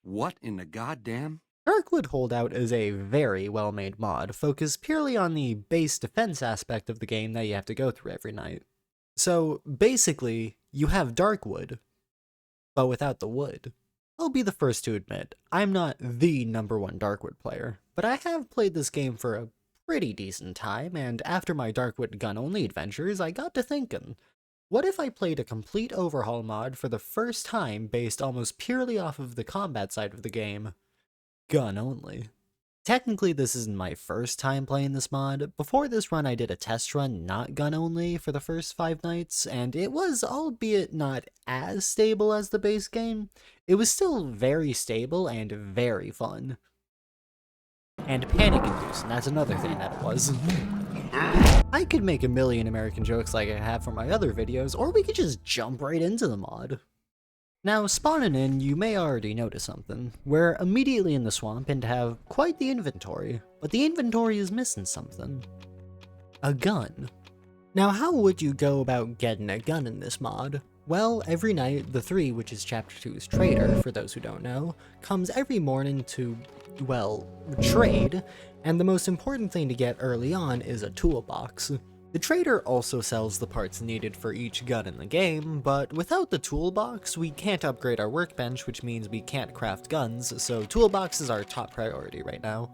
What in the goddamn? Darkwood Holdout is a very well-made mod, focused purely on the base defense aspect of the game that you have to go through every night. So, basically, you have Darkwood, but without the wood. I'll be the first to admit, I'm not the #1 Darkwood player, but I have played this game for a pretty decent time, and after my Darkwood gun-only adventures, I got to thinking, what if I played a complete overhaul mod for the first time based almost purely off of the combat side of the game? Gun only. Technically, this isn't my first time playing this mod. Before this run, I did a test run not gun only for the first 5 nights, and it was, albeit not as stable as the base game, it was still very stable and very fun. And panic-inducing, that's another thing that it was. I could make a million American jokes like I have for my other videos, or we could just jump right into the mod. Now, spawning in, you may already notice something. We're immediately in the swamp and have quite the inventory, but the inventory is missing something. A gun. Now, how would you go about getting a gun in this mod? Well, every night, the 3, which is Chapter 2's Trader, for those who don't know, comes every morning to, well, trade, and the most important thing to get early on is a toolbox. The trader also sells the parts needed for each gun in the game, but without the toolbox, we can't upgrade our workbench, which means we can't craft guns, so toolbox is our top priority right now.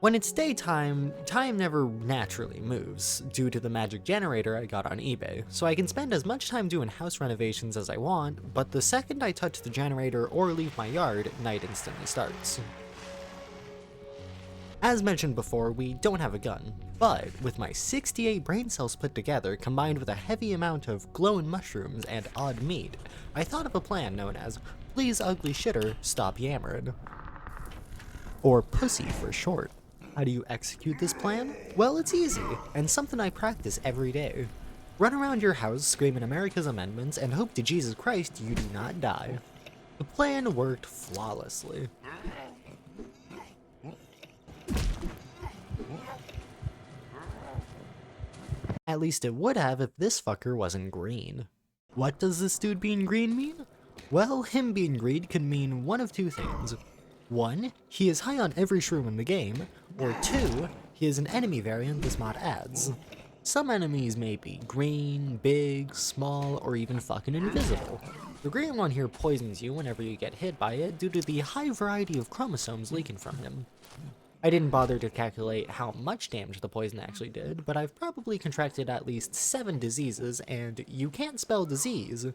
When it's daytime, time never naturally moves, due to the magic generator I got on eBay, so I can spend as much time doing house renovations as I want, but the second I touch the generator or leave my yard, night instantly starts. As mentioned before, we don't have a gun, but with my 68 brain cells put together, combined with a heavy amount of glowing mushrooms and odd meat, I thought of a plan known as Please Ugly Shitter, Stop Yammering. Or Pussy for short. How do you execute this plan? Well, it's easy, and something I practice every day. Run around your house screaming America's amendments and hope to Jesus Christ you do not die. The plan worked flawlessly. At least it would have if this fucker wasn't green. What does this dude being green mean? Well, him being green could mean one of two things. 1, he is high on every shroom in the game, or 2, he is an enemy variant this mod adds. Some enemies may be green, big, small, or even fucking invisible. The green one here poisons you whenever you get hit by it due to the high variety of chromosomes leaking from him. I didn't bother to calculate how much damage the poison actually did, but I've probably contracted at least 7 diseases, and you can't spell disease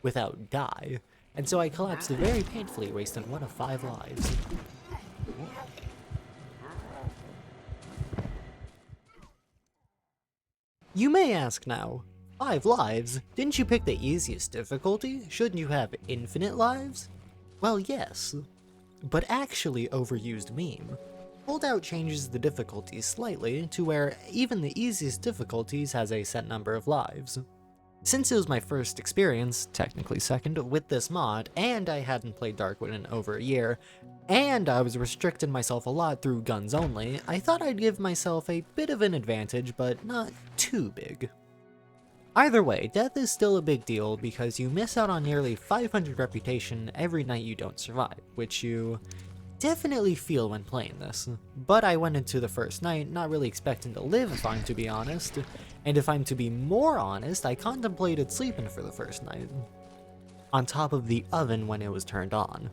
without die, and so I collapsed very painfully, wasting 1 of 5 lives. You may ask now, 5 lives? Didn't you pick the easiest difficulty? Shouldn't you have infinite lives? Well, yes, but actually overused meme. Holdout changes the difficulty slightly to where even the easiest difficulties has a set number of lives. Since it was my first experience, technically second, with this mod, and I hadn't played Darkwood in over a year, and I was restricting myself a lot through guns only, I thought I'd give myself a bit of an advantage, but not too big. Either way, death is still a big deal because you miss out on nearly 500 reputation every night you don't survive, which you definitely feel when playing this, but I went into the first night not really expecting to live if I'm to be honest, and if I'm to be more honest, I contemplated sleeping for the first night, on top of the oven when it was turned on.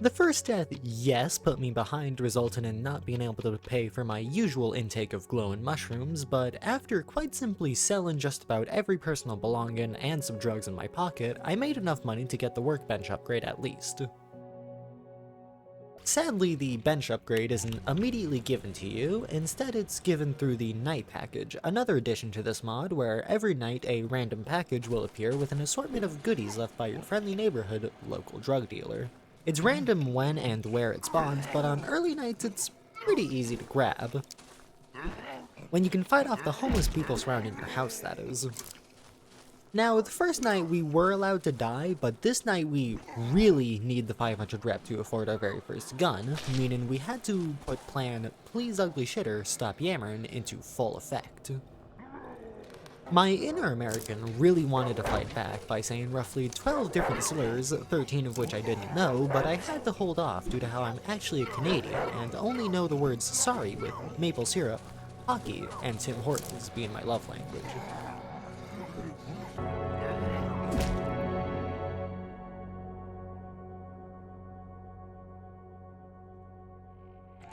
The first death, yes, put me behind, resulting in not being able to pay for my usual intake of glowing mushrooms, but after quite simply selling just about every personal belonging and some drugs in my pocket, I made enough money to get the workbench upgrade at least. Sadly, the bench upgrade isn't immediately given to you, instead it's given through the night package, another addition to this mod where every night a random package will appear with an assortment of goodies left by your friendly neighborhood local drug dealer. It's random when and where it spawns, but on early nights it's pretty easy to grab. When you can fight off the homeless people surrounding your house, that is. Now, the first night we were allowed to die, but this night we really need the 500 rep to afford our very first gun, meaning we had to put plan Please Ugly Shitter, Stop Yammering into full effect. My inner American really wanted to fight back by saying roughly 12 different slurs, 13 of which I didn't know, but I had to hold off due to how I'm actually a Canadian and only know the words sorry with maple syrup, hockey, and Tim Hortons being my love language.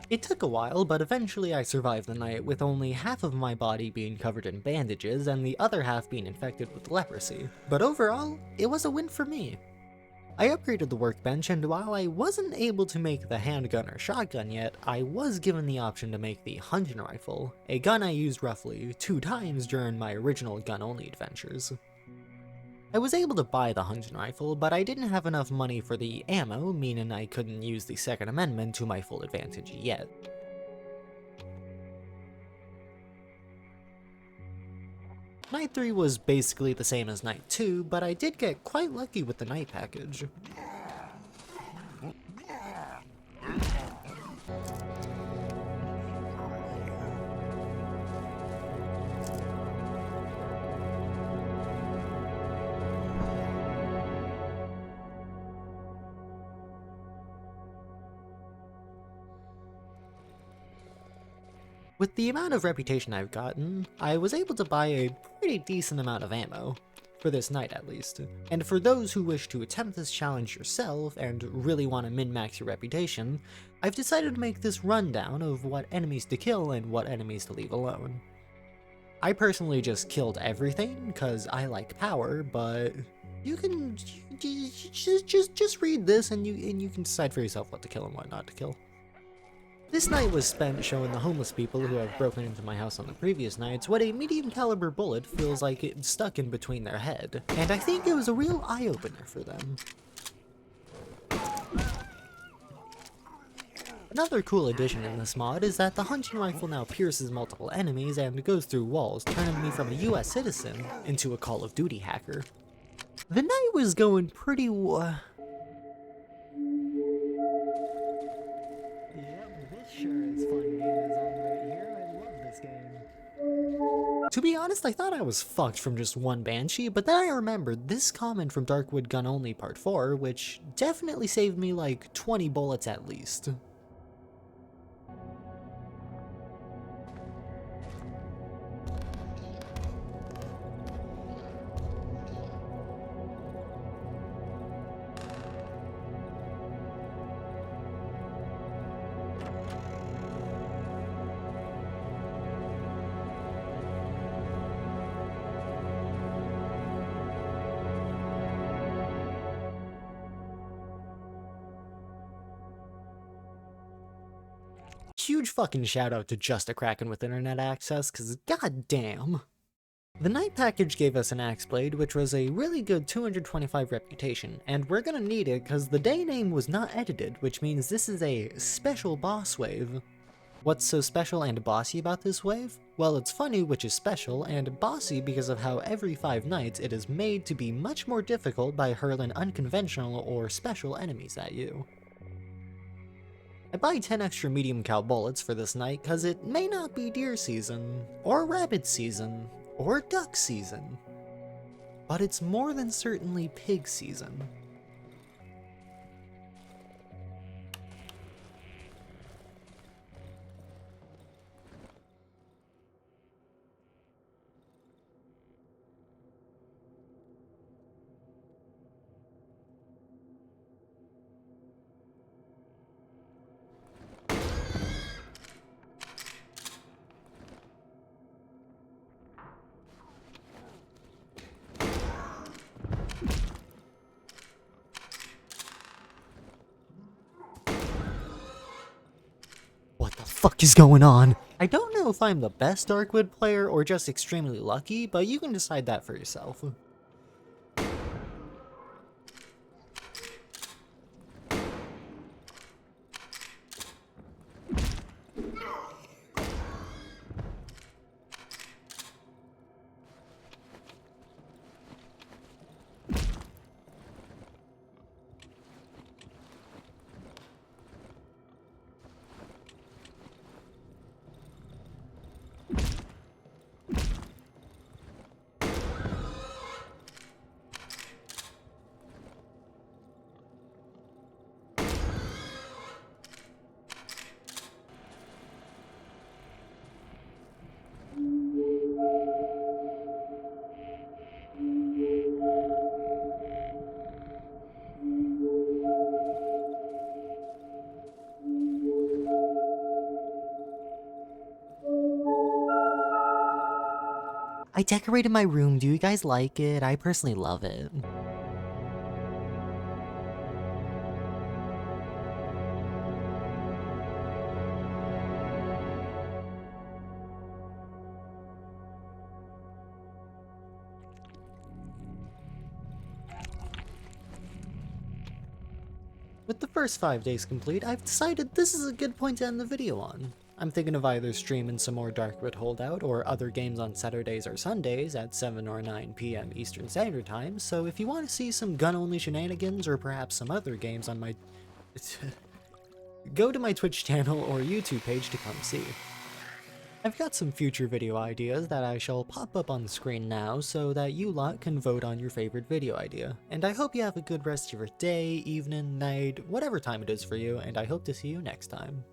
It took a while, but eventually I survived the night with only half of my body being covered in bandages and the other half being infected with leprosy. But overall, it was a win for me. I upgraded the workbench, and while I wasn't able to make the handgun or shotgun yet, I was given the option to make the hunting rifle, a gun I used roughly 2 times during my original gun-only adventures. I was able to buy the hunting rifle, but I didn't have enough money for the ammo, meaning I couldn't use the Second Amendment to my full advantage yet. Night 3 was basically the same as Night 2, but I did get quite lucky with the night package. With the amount of reputation I've gotten, I was able to buy a pretty decent amount of ammo, for this night at least. And for those who wish to attempt this challenge yourself and really want to min-max your reputation, I've decided to make this rundown of what enemies to kill and what enemies to leave alone. I personally just killed everything, cause I like power, but you can just read this and you can decide for yourself what to kill and what not to kill. This night was spent showing the homeless people who have broken into my house on the previous nights what a medium caliber bullet feels like it stuck in between their head, and I think it was a real eye-opener for them. Another cool addition in this mod is that the hunting rifle now pierces multiple enemies and goes through walls, turning me from a US citizen into a Call of Duty hacker. The night was going pretty To be honest, I thought I was fucked from just one Banshee, but then I remembered this comment from Darkwood Gun Only Part 4, which definitely saved me like 20 bullets at least. Huge fucking shout out to Just a Kraken with internet access, cause goddamn. The night package gave us an axe blade, which was a really good 225 reputation, and we're gonna need it cause the day name was not edited, which means this is a special boss wave. What's so special and bossy about this wave? Well, it's funny, which is special, and bossy because of how every 5 nights it is made to be much more difficult by hurling unconventional or special enemies at you. I buy 10 extra medium cal bullets for this night cause it may not be deer season, or rabbit season, or duck season, but it's more than certainly pig season. What the fuck is going on? I don't know if I'm the best Darkwood player or just extremely lucky, but you can decide that for yourself. I decorated my room. Do you guys like it? I personally love it. With the first 5 days complete, I've decided this is a good point to end the video on. I'm thinking of either streaming some more darkwood holdout or other games on Saturdays or Sundays at 7 or 9 p.m. Eastern Standard Time, so if you want to see some gun-only shenanigans or perhaps some other games on my... go to my Twitch channel or YouTube page to come see. I've got some future video ideas that I shall pop up on the screen now so that you lot can vote on your favorite video idea. And I hope you have a good rest of your day, evening, night, whatever time it is for you, and I hope to see you next time.